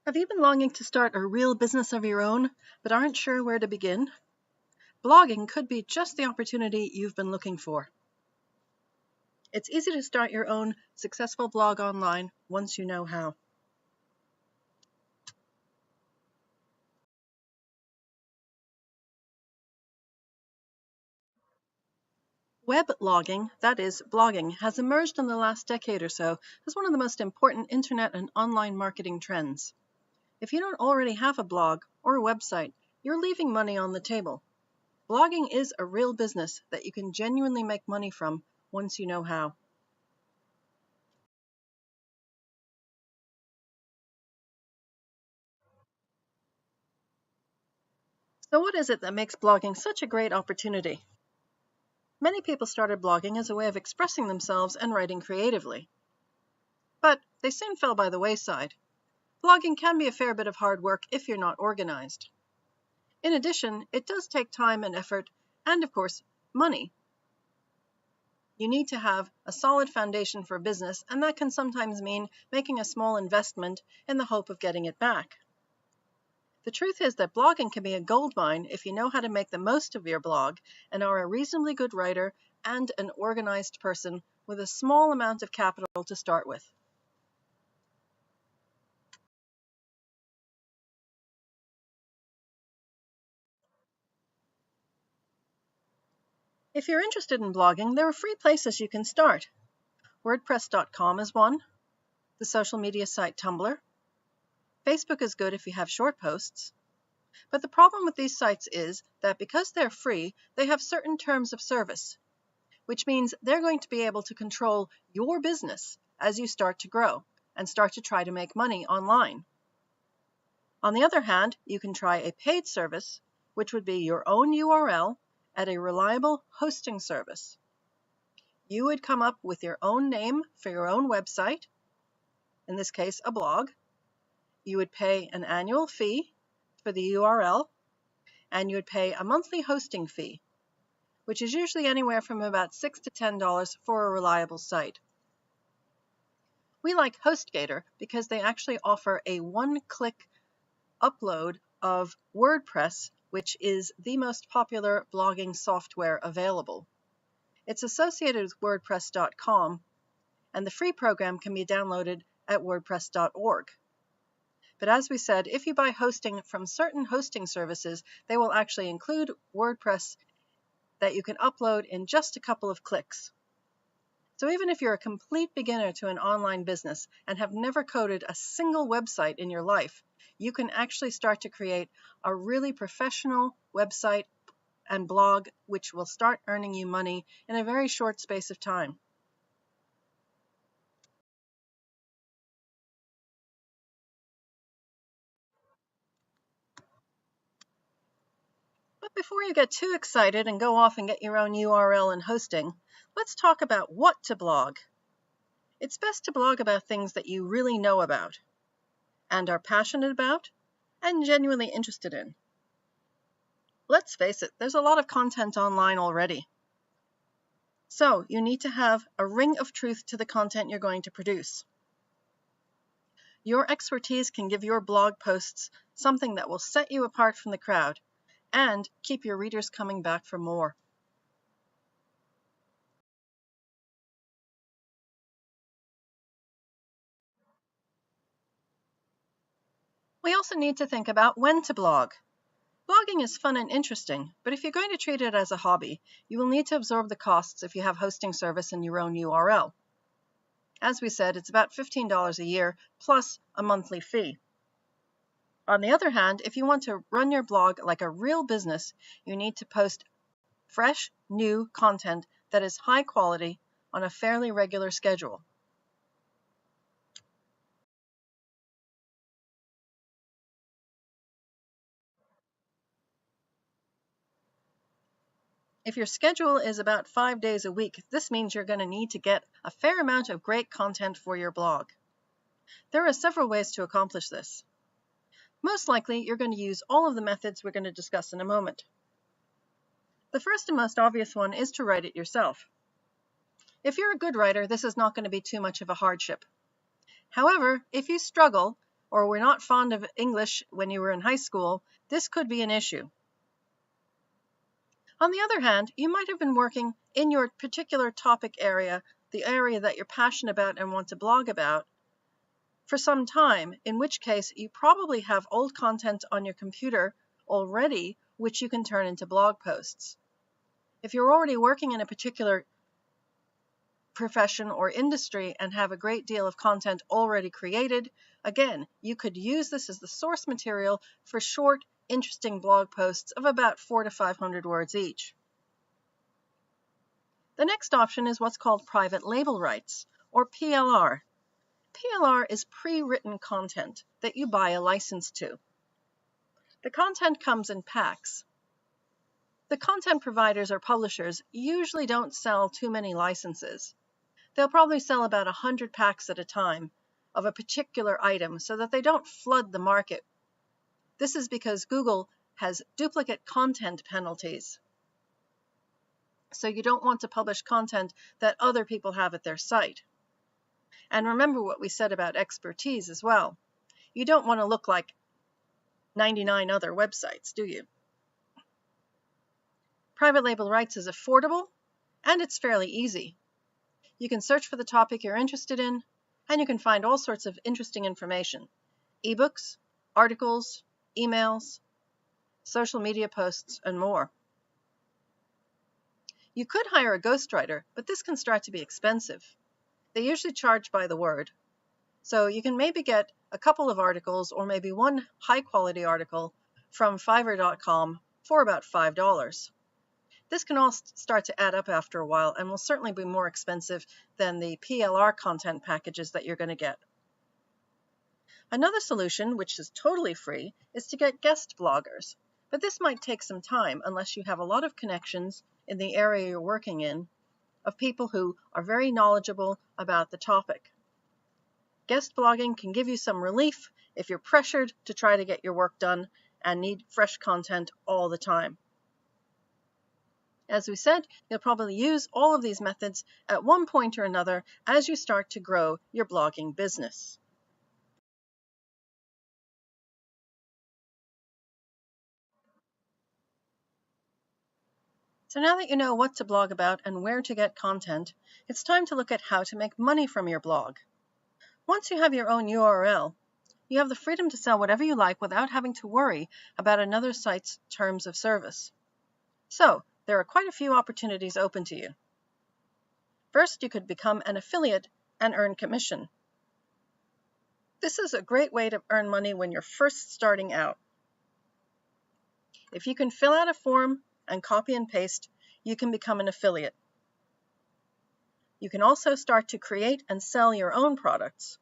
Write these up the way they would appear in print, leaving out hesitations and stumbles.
Have you been longing to start a real business of your own, but aren't sure where to begin? Blogging could be just the opportunity you've been looking for. It's easy to start your own successful blog online once you know how. Weblogging, that is, blogging, has emerged in the last decade or so as one of the most important internet and online marketing trends. If you don't already have a blog or a website, you're leaving money on the table. Blogging is a real business that you can genuinely make money from once you know how. So what is it that makes blogging such a great opportunity? Many people started blogging as a way of expressing themselves and writing creatively. But they soon fell by the wayside. Blogging can be a fair bit of hard work if you're not organized. In addition, it does take time and effort and, of course, money. You need to have a solid foundation for business, and that can sometimes mean making a small investment in the hope of getting it back. The truth is that blogging can be a goldmine if you know how to make the most of your blog and are a reasonably good writer and an organized person with a small amount of capital to start with. If you're interested in blogging, there are free places you can start. WordPress.com is one, the social media site Tumblr. Facebook is good if you have short posts. But the problem with these sites is that because they're free, they have certain terms of service, which means they're going to be able to control your business as you start to grow and start to try to make money online. On the other hand, you can try a paid service, which would be your own URL at a reliable hosting service. You would come up with your own name for your own website, in this case, a blog. You would pay an annual fee for the URL, and you would pay a monthly hosting fee, which is usually anywhere from about $6 to $10 for a reliable site. We like HostGator because they actually offer a one-click upload of WordPress, which is the most popular blogging software available. It's associated with WordPress.com, and the free program can be downloaded at WordPress.org. But as we said, if you buy hosting from certain hosting services, they will actually include WordPress that you can upload in just a couple of clicks. So even if you're a complete beginner to an online business and have never coded a single website in your life, you can actually start to create a really professional website and blog which will start earning you money in a very short space of time. But before you get too excited and go off and get your own URL and hosting, let's talk about what to blog. It's best to blog about things that you really know about and are passionate about and genuinely interested in. Let's face it, there's a lot of content online already. So you need to have a ring of truth to the content you're going to produce. Your expertise can give your blog posts something that will set you apart from the crowd and keep your readers coming back for more. We also need to think about when to blog. Blogging is fun and interesting, but if you're going to treat it as a hobby, you will need to absorb the costs if you have hosting service and your own URL. As we said, it's about $15 a year plus a monthly fee. On the other hand, if you want to run your blog like a real business, you need to post fresh, new content that is high quality on a fairly regular schedule. If your schedule is about 5 days a week, this means you're going to need to get a fair amount of great content for your blog. There are several ways to accomplish this. Most likely, you're going to use all of the methods we're going to discuss in a moment. The first and most obvious one is to write it yourself. If you're a good writer, this is not going to be too much of a hardship. However, if you struggle, or were not fond of English when you were in high school, this could be an issue. On the other hand, you might have been working in your particular topic area, the area that you're passionate about and want to blog about, for some time, in which case you probably have old content on your computer already, which you can turn into blog posts. If you're already working in a particular profession or industry and have a great deal of content already created, again, you could use this as the source material for short, interesting blog posts of about 400 to 500 words each. The next option is what's called private label rights, or PLR. PLR is pre-written content that you buy a license to. The content comes in packs. The content providers or publishers usually don't sell too many licenses. They'll probably sell about 100 packs at a time of a particular item so that they don't flood the market. This is because Google has duplicate content penalties. So you don't want to publish content that other people have at their site. And remember what we said about expertise as well. You don't want to look like 99 other websites, do you? Private label rights is affordable and it's fairly easy. You can search for the topic you're interested in, and you can find all sorts of interesting information: ebooks, articles, emails, social media posts, and more. You could hire a ghostwriter, but this can start to be expensive. They usually charge by the word. So you can maybe get a couple of articles or maybe one high-quality article from Fiverr.com for about $5. This can all start to add up after a while and will certainly be more expensive than the PLR content packages that you're going to get. Another solution, which is totally free, is to get guest bloggers. But this might take some time unless you have a lot of connections in the area you're working in of people who are very knowledgeable about the topic. Guest blogging can give you some relief if you're pressured to try to get your work done and need fresh content all the time. As we said, you'll probably use all of these methods at one point or another as you start to grow your blogging business. So now that you know what to blog about and where to get content, it's time to look at how to make money from your blog. Once you have your own URL, you have the freedom to sell whatever you like without having to worry about another site's terms of service. So, there are quite a few opportunities open to you. First, you could become an affiliate and earn commission. This is a great way to earn money when you're first starting out. If you can fill out a form and copy and paste, you can become an affiliate. You can also start to create and sell your own products.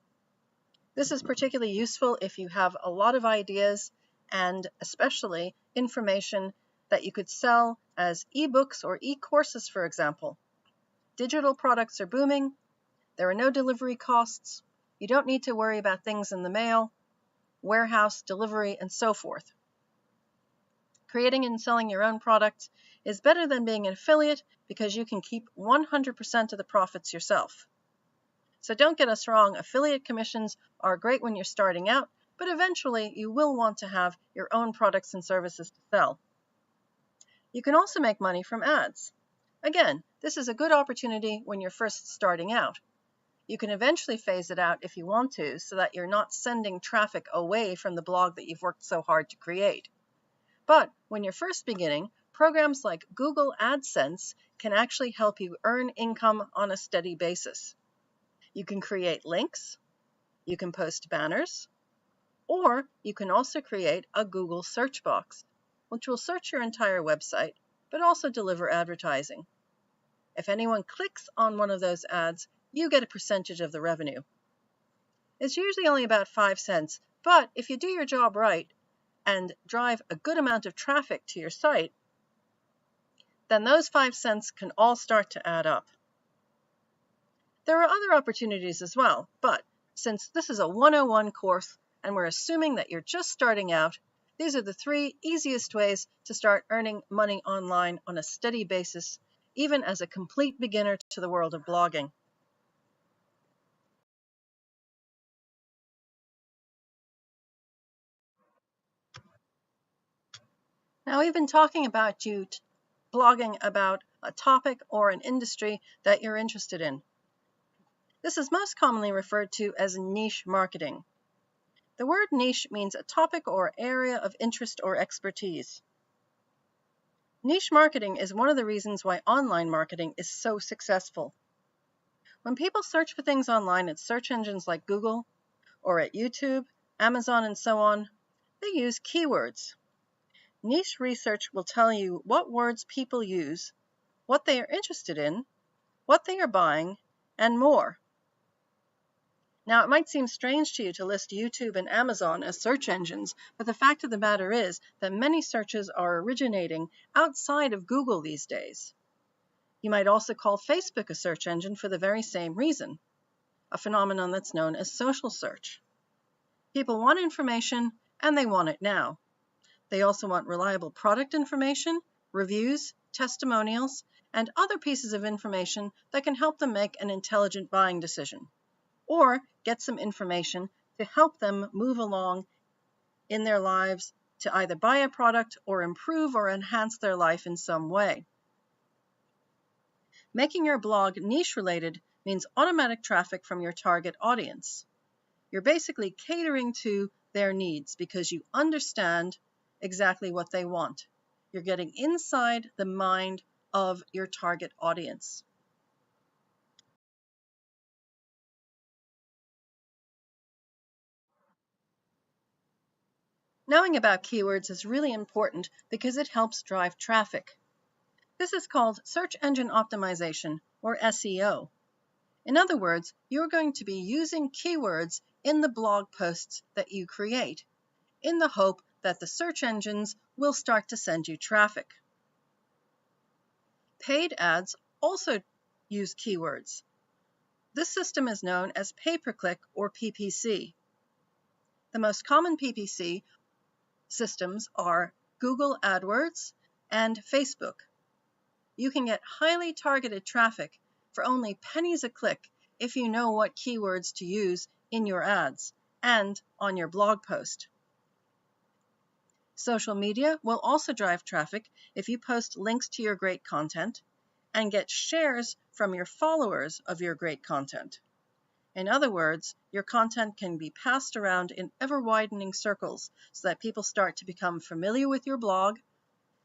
This is particularly useful if you have a lot of ideas and especially information that you could sell as ebooks or e-courses, for example. Digital products are booming. There are no delivery costs. You don't need to worry about things in the mail, warehouse, delivery, and so forth. Creating and selling your own products is better than being an affiliate because you can keep 100% of the profits yourself. So don't get us wrong, affiliate commissions are great when you're starting out, but eventually you will want to have your own products and services to sell. You can also make money from ads. Again, this is a good opportunity when you're first starting out. You can eventually phase it out if you want to, so that you're not sending traffic away from the blog that you've worked so hard to create. But when you're first beginning, programs like Google AdSense can actually help you earn income on a steady basis. You can create links, you can post banners, or you can also create a Google search box, which will search your entire website, but also deliver advertising. If anyone clicks on one of those ads, you get a percentage of the revenue. It's usually only about 5 cents, but if you do your job right and drive a good amount of traffic to your site, then those 5 cents can all start to add up. There are other opportunities as well, but since this is a 101 course and we're assuming that you're just starting out, these are the 3 easiest ways to start earning money online on a steady basis, even as a complete beginner to the world of blogging. Now, we've been talking about you blogging about a topic or an industry that you're interested in. This is most commonly referred to as niche marketing. The word niche means a topic or area of interest or expertise. Niche marketing is one of the reasons why online marketing is so successful. When people search for things online at search engines like Google or at YouTube, Amazon, and so on, they use keywords. Niche research will tell you what words people use, what they are interested in, what they are buying, and more. Now, it might seem strange to you to list YouTube and Amazon as search engines, but the fact of the matter is that many searches are originating outside of Google these days. You might also call Facebook a search engine for the very same reason, a phenomenon that's known as social search. People want information, and they want it now. They also want reliable product information, reviews, testimonials, and other pieces of information that can help them make an intelligent buying decision, or get some information to help them move along in their lives to either buy a product or improve or enhance their life in some way. Making your blog niche related means automatic traffic from your target audience. You're basically catering to their needs because you understand exactly what they want. You're getting inside the mind of your target audience. Knowing about keywords is really important because it helps drive traffic. This is called search engine optimization, or SEO. In other words, you're going to be using keywords in the blog posts that you create, in the hope that the search engines will start to send you traffic. Paid ads also use keywords. This system is known as pay-per-click or PPC. The most common PPC systems are Google AdWords and Facebook. You can get highly targeted traffic for only pennies a click if you know what keywords to use in your ads and on your blog post. Social media will also drive traffic if you post links to your great content and get shares from your followers of your great content. In other words, your content can be passed around in ever-widening circles so that people start to become familiar with your blog,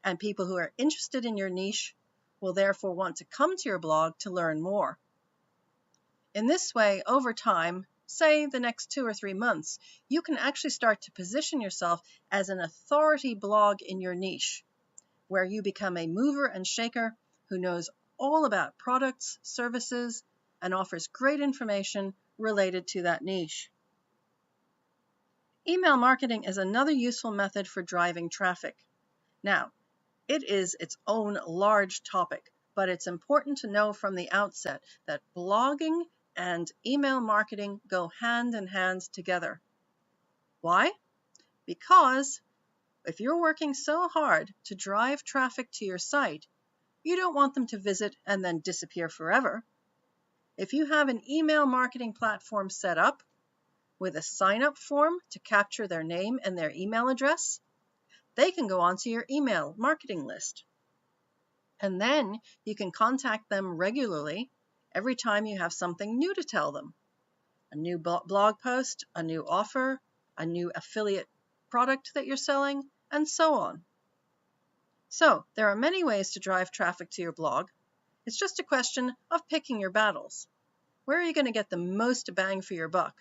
and people who are interested in your niche will therefore want to come to your blog to learn more. In this way, over time, say the next 2 or 3 months, you can actually start to position yourself as an authority blog in your niche, where you become a mover and shaker who knows all about products, services, and offers great information related to that niche. Email marketing is another useful method for driving traffic. Now, it is its own large topic, but it's important to know from the outset that blogging and email marketing go hand in hand together. Why? Because if you're working so hard to drive traffic to your site, you don't want them to visit and then disappear forever. If you have an email marketing platform set up with a sign-up form to capture their name and their email address, they can go onto your email marketing list. And then you can contact them regularly every time you have something new to tell them. A new blog post, a new offer, a new affiliate product that you're selling, and so on. So there are many ways to drive traffic to your blog. It's just a question of picking your battles. Where are you going to get the most bang for your buck?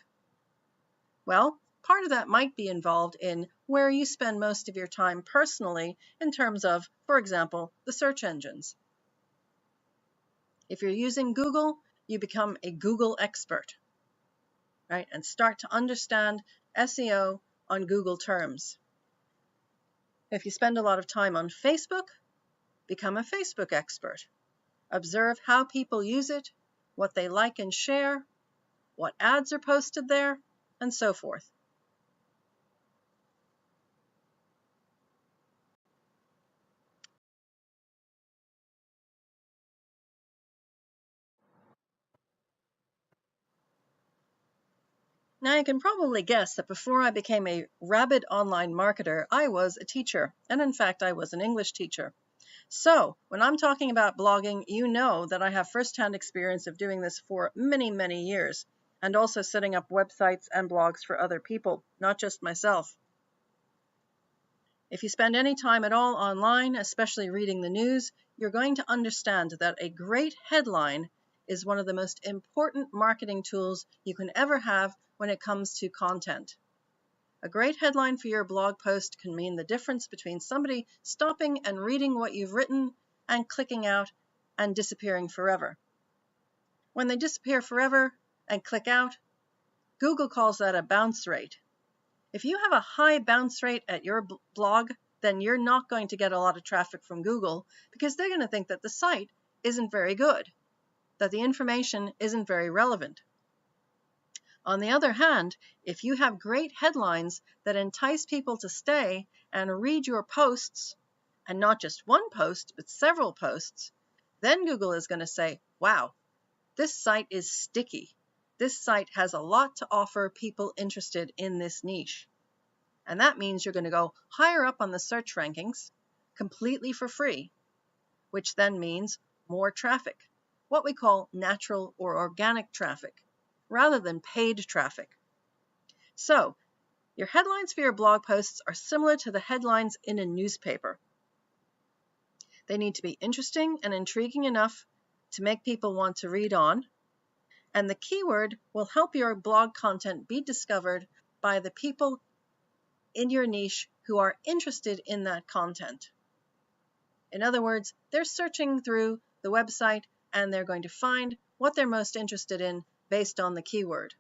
Well, part of that might be involved in where you spend most of your time personally in terms of, for example, the search engines. If you're using Google, you become a Google expert, right? And start to understand SEO on Google terms. If you spend a lot of time on Facebook, become a Facebook expert. Observe how people use it, what they like and share, what ads are posted there, and so forth. Now you can probably guess that before I became a rabid online marketer, I was a teacher, and in fact I was an English teacher. So when I'm talking about blogging, you know that I have firsthand experience of doing this for many, many years, and also setting up websites and blogs for other people, not just myself. If you spend any time at all online, especially reading the news, you're going to understand that a great headline is one of the most important marketing tools you can ever have when it comes to content. A great headline for your blog post can mean the difference between somebody stopping and reading what you've written and clicking out and disappearing forever. When they disappear forever and click out, Google calls that a bounce rate. If you have a high bounce rate at your blog, then you're not going to get a lot of traffic from Google because they're going to think that the site isn't very good, that the information isn't very relevant. On the other hand, if you have great headlines that entice people to stay and read your posts, and not just one post, but several posts, then Google is going to say, wow, this site is sticky. This site has a lot to offer people interested in this niche. And that means you're going to go higher up on the search rankings completely for free, which then means more traffic, what we call natural or organic traffic, rather than paid traffic. So, your headlines for your blog posts are similar to the headlines in a newspaper. They need to be interesting and intriguing enough to make people want to read on, and the keyword will help your blog content be discovered by the people in your niche who are interested in that content. In other words, they're searching through the website and they're going to find what they're most interested in based on the keyword.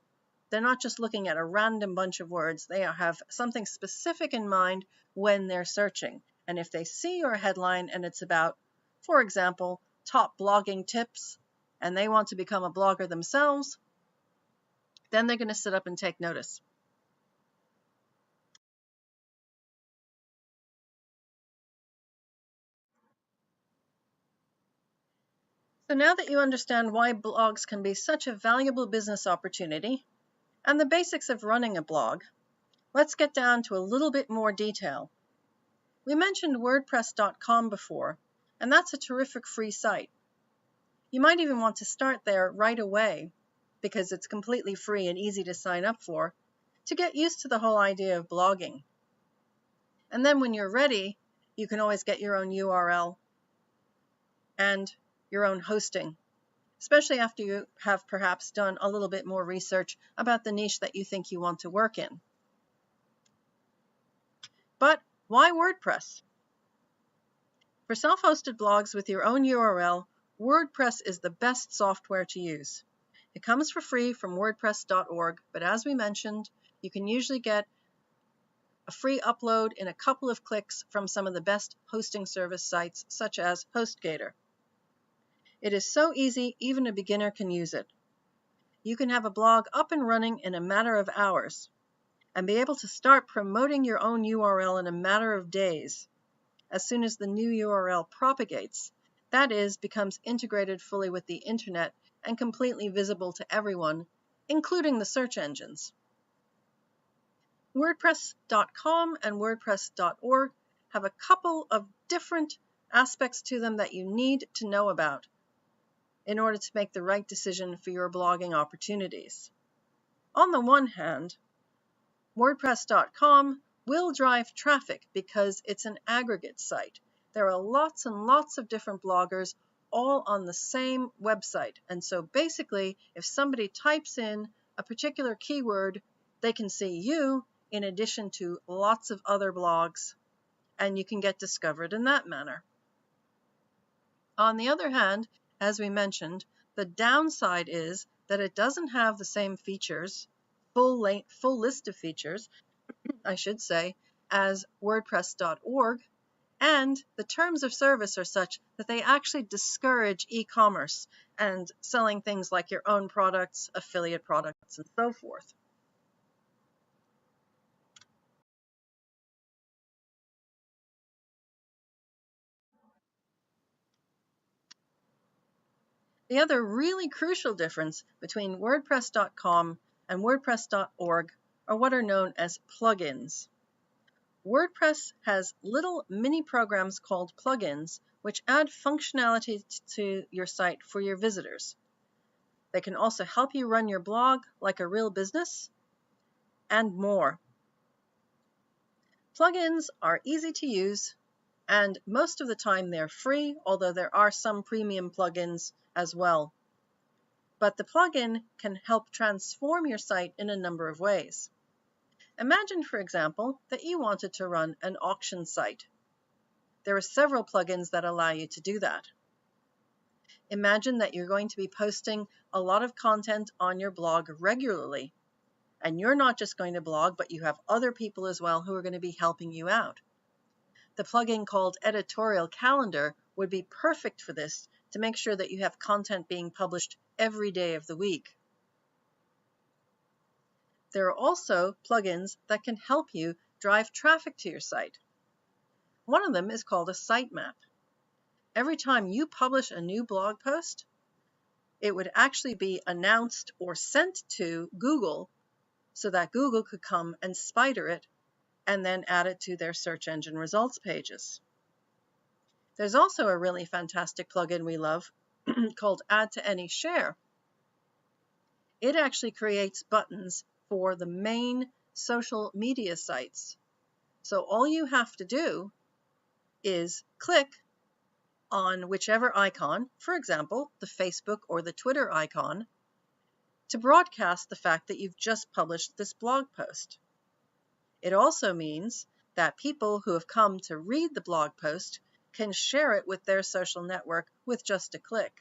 They're not just looking at a random bunch of words. They have something specific in mind when they're searching. And if they see your headline and it's about, for example, top blogging tips, and they want to become a blogger themselves, then they're going to sit up and take notice. So now that you understand why blogs can be such a valuable business opportunity and the basics of running a blog, let's get down to a little bit more detail. We mentioned WordPress.com before, and that's a terrific free site. You might even want to start there right away because it's completely free and easy to sign up for to get used to the whole idea of blogging. And then when you're ready, you can always get your own URL and your own hosting, especially after you have perhaps done a little bit more research about the niche that you think you want to work in. But why WordPress? For self-hosted blogs with your own URL, WordPress is the best software to use. It comes for free from WordPress.org, but as we mentioned, you can usually get a free upload in a couple of clicks from some of the best hosting service sites, such as HostGator. It is so easy, even a beginner can use it. You can have a blog up and running in a matter of hours and be able to start promoting your own URL in a matter of days. As soon as the new URL propagates, that is, becomes integrated fully with the internet and completely visible to everyone, including the search engines. WordPress.com and WordPress.org have a couple of different aspects to them that you need to know about in order to make the right decision for your blogging opportunities. On the one hand, WordPress.com will drive traffic because it's an aggregate site. There are lots and lots of different bloggers all on the same website. And so basically, if somebody types in a particular keyword, they can see you in addition to lots of other blogs, and you can get discovered in that manner. On the other hand, as we mentioned, the downside is that it doesn't have the same features, full list of features, I should say, as WordPress.org, and the terms of service are such that they actually discourage e-commerce and selling things like your own products, affiliate products, and so forth. The other really crucial difference between WordPress.com and WordPress.org are what are known as plugins. WordPress has little mini programs called plugins which add functionality to your site for your visitors. They can also help you run your blog like a real business and more. Plugins are easy to use, and most of the time they're free, although there are some premium plugins as well. But the plugin can help transform your site in a number of ways. Imagine, for example, that you wanted to run an auction site. There are several plugins that allow you to do that. Imagine that you're going to be posting a lot of content on your blog regularly. And you're not just going to blog, but you have other people as well who are going to be helping you out. The plugin called Editorial Calendar would be perfect for this to make sure that you have content being published every day of the week. There are also plugins that can help you drive traffic to your site. One of them is called a sitemap. Every time you publish a new blog post, it would actually be announced or sent to Google so that Google could come and spider it and then add it to their search engine results pages. There's also a really fantastic plugin we love called Add to Any Share. It actually creates buttons for the main social media sites. So all you have to do is click on whichever icon, for example, the Facebook or the Twitter icon, to broadcast the fact that you've just published this blog post. It also means that people who have come to read the blog post can share it with their social network with just a click.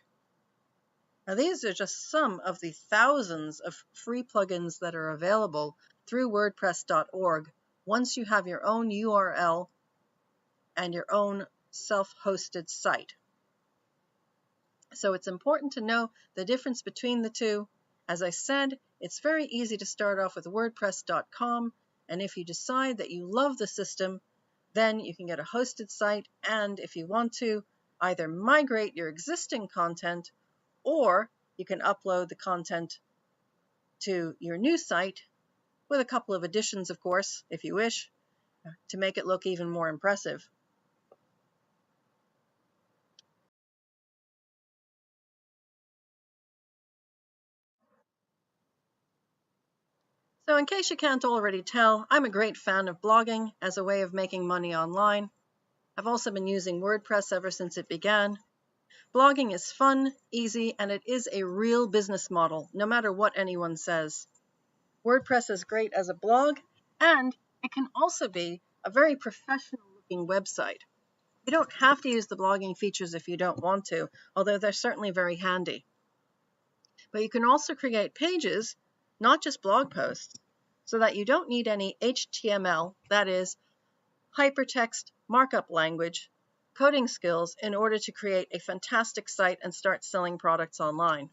Now, these are just some of the thousands of free plugins that are available through WordPress.org once you have your own URL and your own self-hosted site. So it's important to know the difference between the two. As I said, it's very easy to start off with WordPress.com, and if you decide that you love the system, then you can get a hosted site, and if you want to, either migrate your existing content, or you can upload the content to your new site with a couple of additions, of course, if you wish, to make it look even more impressive. So in case you can't already tell, I'm a great fan of blogging as a way of making money online. I've also been using WordPress ever since it began. Blogging is fun, easy, and it is a real business model, no matter what anyone says. WordPress is great as a blog, and it can also be a very professional-looking website. You don't have to use the blogging features if you don't want to, although they're certainly very handy. But you can also create pages, not just blog posts, so that you don't need any HTML, that is, hypertext markup language, coding skills in order to create a fantastic site and start selling products online.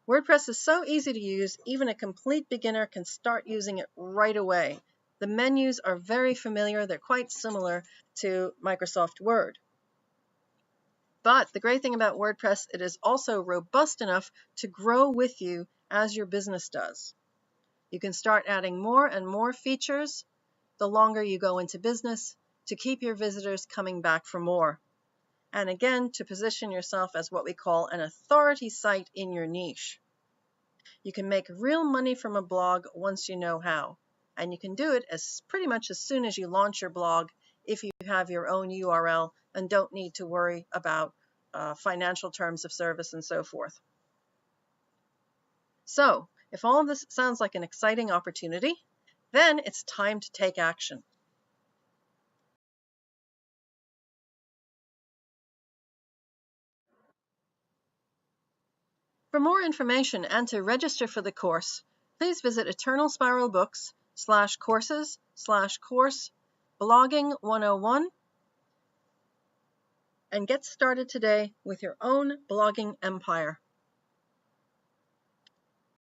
WordPress is so easy to use, even a complete beginner can start using it right away. The menus are very familiar, they're quite similar to Microsoft Word. But the great thing about WordPress, it is also robust enough to grow with you as your business does. You can start adding more and more features the longer you go into business to keep your visitors coming back for more. And again, to position yourself as what we call an authority site in your niche. You can make real money from a blog once you know how. And you can do it pretty much as soon as you launch your blog if you have your own URL and don't need to worry about financial terms of service and so forth. So, if all of this sounds like an exciting opportunity, then it's time to take action. For more information and to register for the course, please visit eternalspiralbooks/courses/course blogging 101 and get started today with your own blogging empire.